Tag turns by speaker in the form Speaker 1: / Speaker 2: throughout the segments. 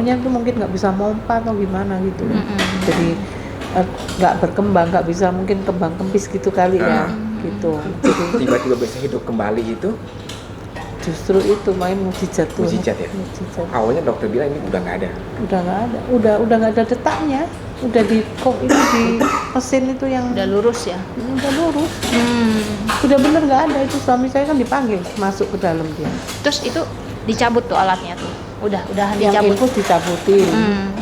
Speaker 1: jauhnya tuh mungkin nggak bisa mompa atau gimana gitu. Jadi nggak berkembang, nggak bisa mungkin kembang kempis gitu kali ya, gitu. Jadi
Speaker 2: tiba-tiba bisa hidup kembali itu
Speaker 1: justru itu main mujizat tuh.
Speaker 2: mujizat ya. Awalnya dokter bilang ini udah nggak ada.
Speaker 1: Udah nggak ada detaknya, udah di kok itu di mesin itu yang
Speaker 3: Udah lurus ya?
Speaker 1: udah lurus, udah bener nggak ada. Itu suami saya kan dipanggil masuk ke dalam dia.
Speaker 3: Terus itu dicabut tuh alatnya tuh? Udahan
Speaker 1: Yang
Speaker 3: dicabut?
Speaker 1: infus dicabutin,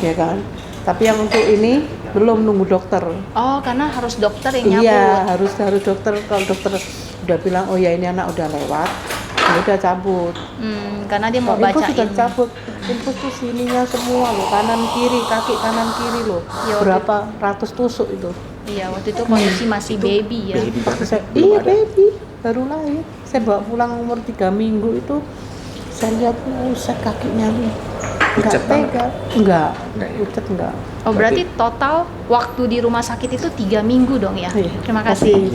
Speaker 1: ya kan. Tapi yang untuk ini belum, nunggu dokter.
Speaker 3: Oh, karena harus dokter yang nyabut.
Speaker 1: Iya, harus dokter. Kalau dokter udah bilang oh ya ini anak udah lewat, ya udah cabut.
Speaker 3: Karena dia mau
Speaker 1: Kalau infus
Speaker 3: bacain.
Speaker 1: sudah cabut, infus tuh sininya semua loh, kanan kiri, kaki kanan kiri loh.
Speaker 3: Ya,
Speaker 1: berapa ratus tusuk itu.
Speaker 3: Iya, waktu itu kondisi masih baby ya.
Speaker 2: Baby banget.
Speaker 1: Iya baby, baru lahir. Saya bawa pulang umur 3 minggu itu, saya lihat set kakinya nih.
Speaker 2: Pucat
Speaker 1: Enggak, enggak,
Speaker 2: ya?
Speaker 1: pucat enggak.
Speaker 3: Oh, berarti total waktu di rumah sakit itu 3 minggu dong ya?
Speaker 1: Iya.
Speaker 3: Terima kasih.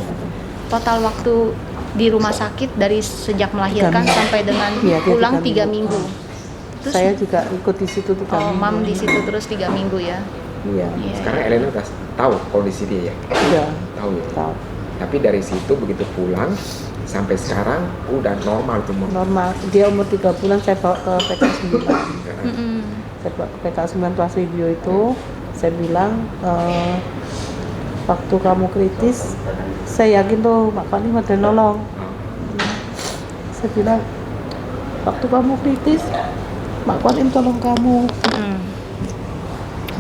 Speaker 3: Total waktu di rumah sakit dari sejak melahirkan
Speaker 1: 3 minggu.
Speaker 3: sampai dengan
Speaker 1: Iya, dia
Speaker 3: pulang
Speaker 1: 3
Speaker 3: 3
Speaker 1: minggu.
Speaker 3: minggu. Terus,
Speaker 1: Saya juga ikut di situ 3 minggu.
Speaker 3: mam di situ terus 3 minggu ya?
Speaker 1: Iya.
Speaker 3: Iya.
Speaker 2: Sekarang Elena udah tahu kondisi dia ya.
Speaker 1: Iya.
Speaker 2: Tahu ya.
Speaker 1: Tahu.
Speaker 2: Tapi dari situ begitu pulang sampai sekarang udah normal tuh.
Speaker 1: Normal. Dia umur 3 bulan saya bawa ke PK9.
Speaker 3: Mm-mm.
Speaker 1: Saya bawa ke PK9 Tuas Video itu. Saya bilang waktu kamu kritis, saya yakin tuh Mak Fani ada nolong. Saya bilang waktu kamu kritis, Mak Kuanim tolong kamu.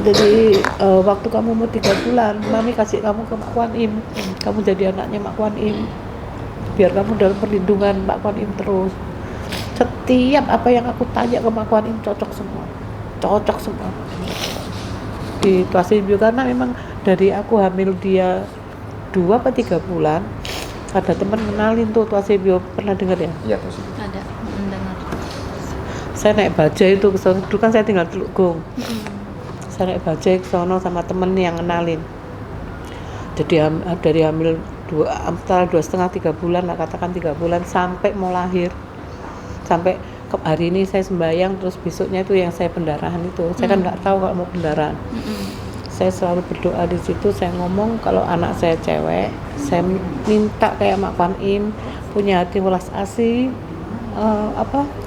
Speaker 1: Jadi waktu kamu umur 3 bulan, Mami kasih kamu ke Mak Kuanim. Kamu jadi anaknya Mak Kuanim. Biar kamu dalam perlindungan Mak Kuanim terus. Setiap apa yang aku tanya ke Mak Kuanim cocok semua. Cocok semua. Di Tuas Video karena memang dari aku hamil dia 2 atau 3 bulan, ada teman kenalin tuh Tuas Video, pernah dengar ya?
Speaker 2: Iya tuh sih.
Speaker 3: Ada, dengar.
Speaker 1: Saya naik bajai itu ke sono, dulu kan saya tinggal di Telukung. Saya naik bajai ke sono sama temen yang kenalin. Jadi dari hamil 2,5-3 bulan lah, katakan 3 bulan sampai mau lahir, sampai hari ini saya sembahyang, terus besoknya itu yang saya pendarahan itu. Saya kan nggak tahu kalau mau pendarahan. Saya selalu berdoa di situ. Saya ngomong kalau anak saya cewek, saya minta kayak Mak Kuanim punya hati welas asih,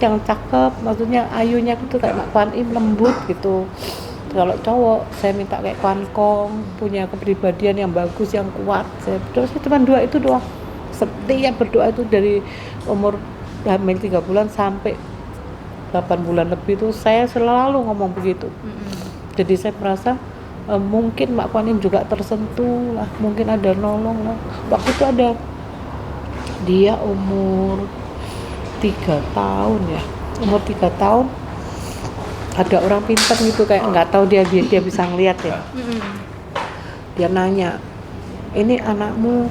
Speaker 1: yang cakep, maksudnya ayunya itu kayak Mak Kuanim, lembut gitu. Kalau cowok saya minta kayak Kuan Kong, punya kepribadian yang bagus, yang kuat. Saya berdoa cuma 2 itu doang. Setiap berdoa itu dari umur hamil 3 bulan sampai 8 bulan lebih itu saya selalu ngomong begitu. Jadi saya merasa mungkin Mak Kuanim juga tersentuh lah, mungkin ada nolong lah. Waktu itu ada dia umur 3 tahun ya, umur 3 tahun ada orang pintar gitu, kayak nggak tahu dia bisa ngeliat ya. Dia nanya, ini anakmu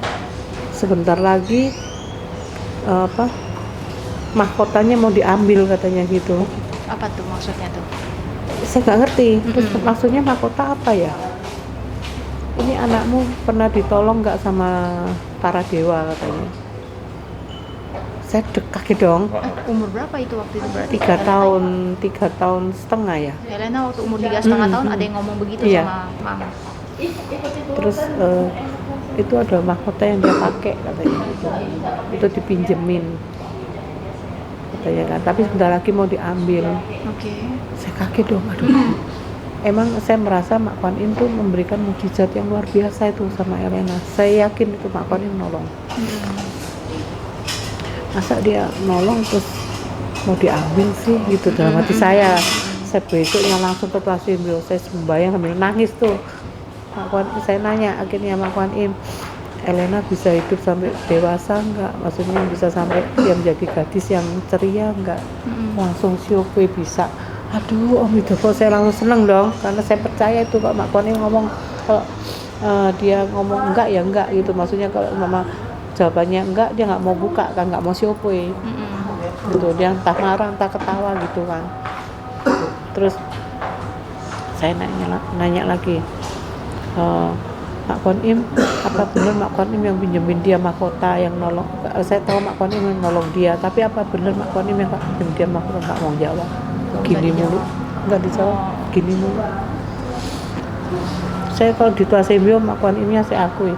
Speaker 1: sebentar lagi mahkotanya mau diambil katanya gitu.
Speaker 3: Apa tuh maksudnya tuh?
Speaker 1: Saya nggak ngerti. Terus maksudnya mahkota apa ya? Ini anakmu pernah ditolong nggak sama para dewa katanya. Saya kaget dong.
Speaker 3: Umur berapa itu waktu itu berarti?
Speaker 1: 3 tahun setengah ya.
Speaker 3: Helena waktu umur 3,5 tahun ada yang ngomong begitu
Speaker 1: Iya.
Speaker 3: sama Mama.
Speaker 1: Terus itu ada mahkota yang dia pakai katanya gitu. Itu dipinjemin katanya kan. Tapi sebentar lagi mau diambil.
Speaker 3: Oke.
Speaker 1: Saya kaget dong. Aduh. Emang saya merasa Mak Kuanim tuh memberikan mukjizat yang luar biasa itu sama Elena. Saya yakin itu Mak Kuanim nolong. Masa dia nolong terus mau diambil sih gitu dalam hati saya. Saya besoknya langsung ke Tuas Video, saya sembahyang sambil nangis tuh. Mak Kuanim, saya nanya akhirnya Mak Kuanim, Elena bisa hidup sampai dewasa enggak? Maksudnya bisa sampai dia menjadi gadis yang ceria enggak? Langsung siope bisa. Aduh Om Widodo, saya langsung seneng dong, karena saya percaya itu Pak Mak Kuanim ngomong kalau dia ngomong enggak ya enggak gitu. Maksudnya kalau Mama jawabannya enggak, dia nggak mau buka kan, nggak mau siope gitu. Dia entah marah entah ketawa gitu kan. Terus saya nanya lagi, Mak Kuanim, apa benar Mak Kuanim yang pinjemin dia mahkota yang nolong? Saya tahu Mak Kuanim yang nolong dia, tapi apa benar Mak Kuanim yang pinjemin dia mahkota? Nggak mau jawab, gini mulu, nggak dijawab. gini mulu. Saya kalau di Tuasembio makuan ini saya akui.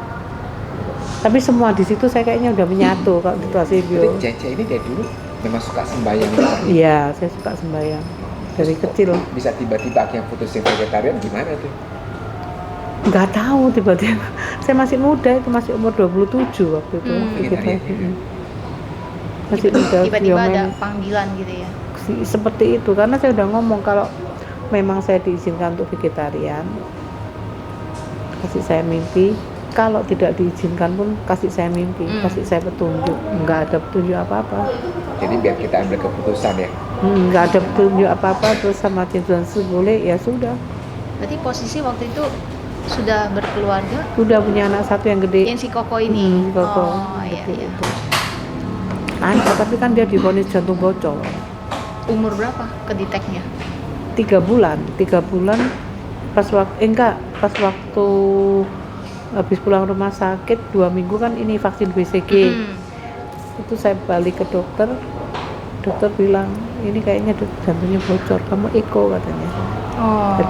Speaker 1: Tapi semua di situ saya kayaknya udah menyatu kalau di Tuasembio.
Speaker 2: Jadi Cece ini dari dulu memang suka sembahyang gitu.
Speaker 1: Iya, saya suka sembahyang dari kecil.
Speaker 2: Bisa tiba-tiba akhirnya putusin vegetarian gimana tuh?
Speaker 1: Nggak tahu tiba-tiba. Saya masih muda, itu masih umur 27 waktu itu. Masih muda.
Speaker 3: Tiba-tiba ada panggilan gitu ya.
Speaker 1: Seperti itu, karena saya udah ngomong kalau memang saya diizinkan untuk vegetarian, kasih saya mimpi. Kalau tidak diizinkan pun kasih saya mimpi, kasih saya petunjuk. Nggak ada petunjuk apa-apa.
Speaker 2: Jadi biar kita ambil keputusan ya.
Speaker 1: Nggak ada petunjuk apa-apa, terus sama Tuhan boleh ya sudah.
Speaker 3: Berarti posisi waktu itu sudah berkeluarga?
Speaker 1: Sudah punya anak satu yang gede.
Speaker 3: Yang si Koko ini?
Speaker 1: Koko.
Speaker 3: Oh iya iya.
Speaker 1: Anak, tapi kan dia divonis jantung bocor.
Speaker 3: Umur berapa kedeteknya?
Speaker 1: 3 bulan pas waktu habis pulang rumah sakit 2 minggu kan ini vaksin BCG. Itu saya balik ke dokter bilang ini kayaknya jantungnya bocor, kamu eko katanya.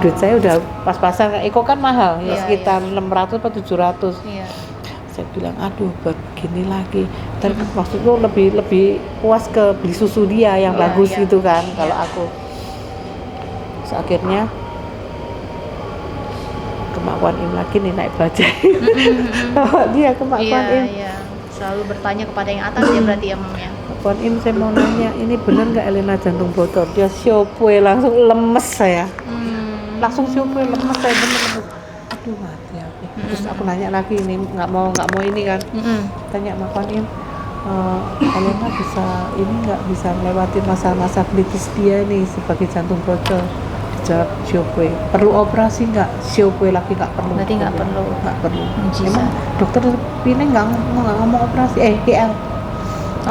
Speaker 1: Duit saya udah pas-pasan, eko kan mahal ya, sekitar 600 atau 700. Saya bilang aduh begini lagi, tapi maksudku lebih puas ke beli susu dia yang bagus gitu kan. Kalau aku terus akhirnya ke Mak Kuan Im lagi nih naik bajai. Bawa dia ke Mak Kuan Im.
Speaker 3: Selalu bertanya kepada yang atas ya berarti ya Mam ya.
Speaker 1: Mak Kuan Im, saya mau nanya, ini benar nggak Elena jantung bocor? Dia siopwe, langsung lemes saya. Langsung siopwe, lemes saya, bener lemes. Aduh mati aku. Terus aku nanya lagi, ini nggak mau ini kan. Tanya Mak Kuan Im, Elena nggak bisa melewati masa-masa kritis dia nih sebagai jantung bocor. Dijawab siopwe, perlu operasi nggak? Siopwe lagi nggak perlu.
Speaker 3: Berarti nggak perlu.
Speaker 1: Emang dokter pilih nggak ngomong operasi, GL.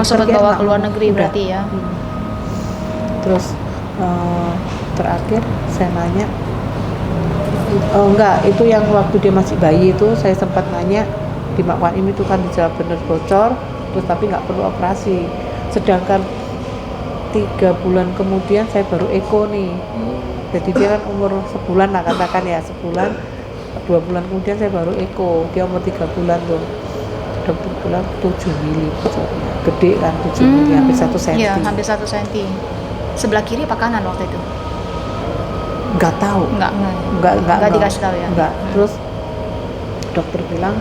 Speaker 3: Sempat bawa ke luar negeri udah. Berarti ya.
Speaker 1: Terus terakhir saya nanya, enggak, itu yang waktu dia masih bayi itu saya sempat nanya di Mak Kuan Im itu kan dijawab benar bocor, terus tapi nggak perlu operasi. Sedangkan 3 bulan kemudian saya baru eko nih. Jadi dia kan umur sebulan lah katakan ya, 2 bulan kemudian saya baru eko. Dia umur 3 bulan tuh. Dokter bilang 7 mili bocornya. Gede kan 7 mili, hampir 1 cm.
Speaker 3: Iya, hampir 1 cm. Sebelah kiri apa kanan waktu itu?
Speaker 1: Nggak tahu. Nggak
Speaker 3: Dikasih tahu ya.
Speaker 1: Nggak. Terus dokter bilang,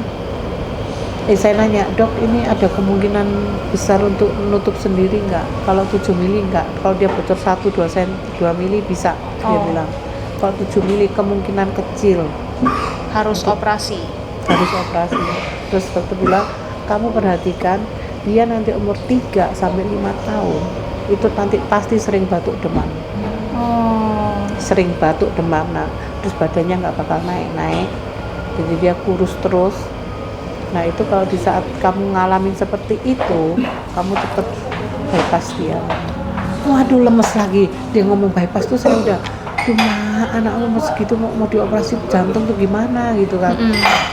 Speaker 1: saya nanya, dok ini ada kemungkinan besar untuk menutup sendiri nggak? Kalau 7 mili nggak, kalau dia bocor 1-2 mili bisa, dia bilang. Kalau 7 mili kemungkinan kecil.
Speaker 3: Harus operasi. Terus dokter bilang, kamu perhatikan, dia nanti umur 3-5 tahun, itu nanti pasti sering batuk demam. Sering batuk demam, nah terus badannya nggak bakal naik, jadi dia kurus terus. Nah itu kalau di saat kamu ngalamin seperti itu, kamu tetap bypass dia. Waduh lemes lagi, dia ngomong bypass tuh saya udah, anak lemes gitu mau dioperasi jantung tuh gimana gitu kan.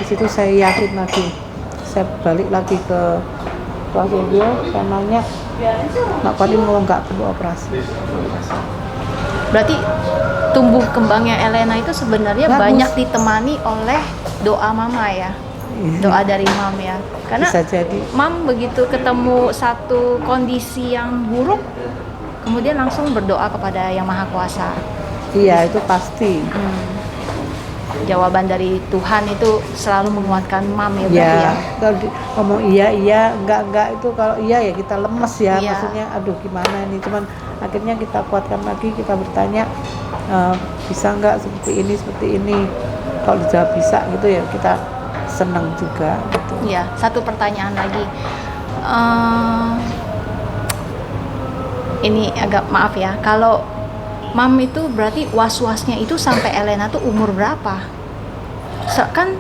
Speaker 3: Di situ saya yakin lagi, saya balik lagi ke Tuasembio, saya nanya, Mak Kuan Im ngomong nggak perlu operasi. Berarti tumbuh kembangnya Elena itu sebenarnya
Speaker 1: bagus,
Speaker 3: banyak ditemani oleh doa mama ya. Doa dari mam ya. Karena
Speaker 1: bisa jadi
Speaker 3: mam begitu ketemu satu kondisi yang buruk, kemudian langsung berdoa kepada Yang Maha Kuasa.
Speaker 1: Iya, itu pasti.
Speaker 3: Jawaban dari Tuhan itu selalu menguatkan mam ya berarti ya.
Speaker 1: Kalau ngomong iya, enggak itu kalau iya ya kita lemes ya. Maksudnya aduh gimana ini, cuman akhirnya kita kuatkan lagi, kita bertanya bisa enggak seperti ini. Kalau dijawab bisa gitu ya kita senang juga gitu.
Speaker 3: Iya, satu pertanyaan lagi. Ini agak maaf ya, kalau mam itu berarti was-wasnya itu sampai Elena tuh umur berapa? Kan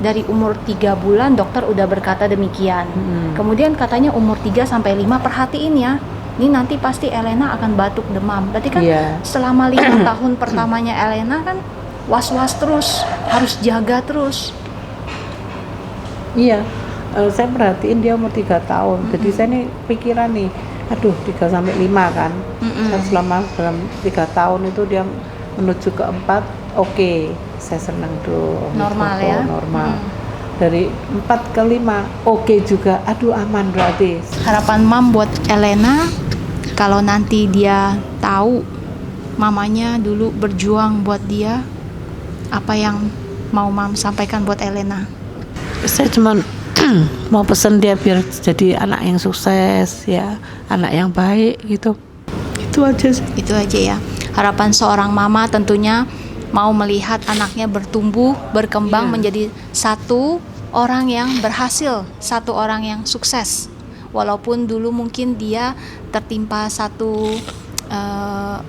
Speaker 3: dari umur 3 bulan dokter udah berkata demikian. Kemudian katanya umur 3-5, perhatiin ya. Ini nanti pasti Elena akan batuk demam. Berarti kan selama 5 tahun pertamanya Elena kan was-was terus, harus jaga terus.
Speaker 1: Iya, saya perhatiin dia umur 3 tahun. Jadi saya nih pikiran nih, aduh 3-5 kan. Dan selama dalam 3 tahun itu dia menuju ke 4, oke, saya senang dong.
Speaker 4: Normal
Speaker 1: Foto,
Speaker 4: ya.
Speaker 1: normal. Dari 4 ke 5, oke juga. Aduh, aman berarti.
Speaker 4: Harapan Mam buat Elena, kalau nanti dia tahu mamanya dulu berjuang buat dia, apa yang mau Mam sampaikan buat Elena?
Speaker 1: Saya cuman mau pesan dia biar jadi anak yang sukses ya, anak yang baik gitu. Itu aja sih.
Speaker 4: Itu aja ya. Harapan seorang mama tentunya mau melihat anaknya bertumbuh, berkembang
Speaker 1: Iya.
Speaker 4: menjadi satu orang yang berhasil, satu orang yang sukses. Walaupun dulu mungkin dia tertimpa satu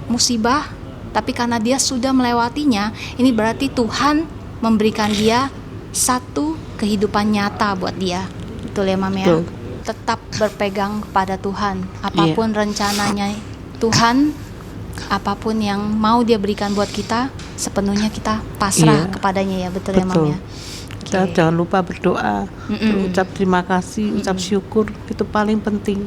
Speaker 4: musibah, tapi karena dia sudah melewatinya, ini berarti Tuhan memberikan dia satu kehidupan nyata buat dia. Betul ya Mam ya?
Speaker 1: Betul.
Speaker 4: Tetap berpegang kepada Tuhan. Apapun rencananya Tuhan, apapun yang mau dia berikan buat kita, sepenuhnya kita pasrah
Speaker 1: Iya.
Speaker 4: kepadanya ya. Betul ya Mam
Speaker 1: Betul.
Speaker 4: ya?
Speaker 1: Kita
Speaker 4: Oke.
Speaker 1: jangan lupa berdoa,
Speaker 4: Mm-mm.
Speaker 1: berucap terima kasih, ucap syukur, itu paling penting.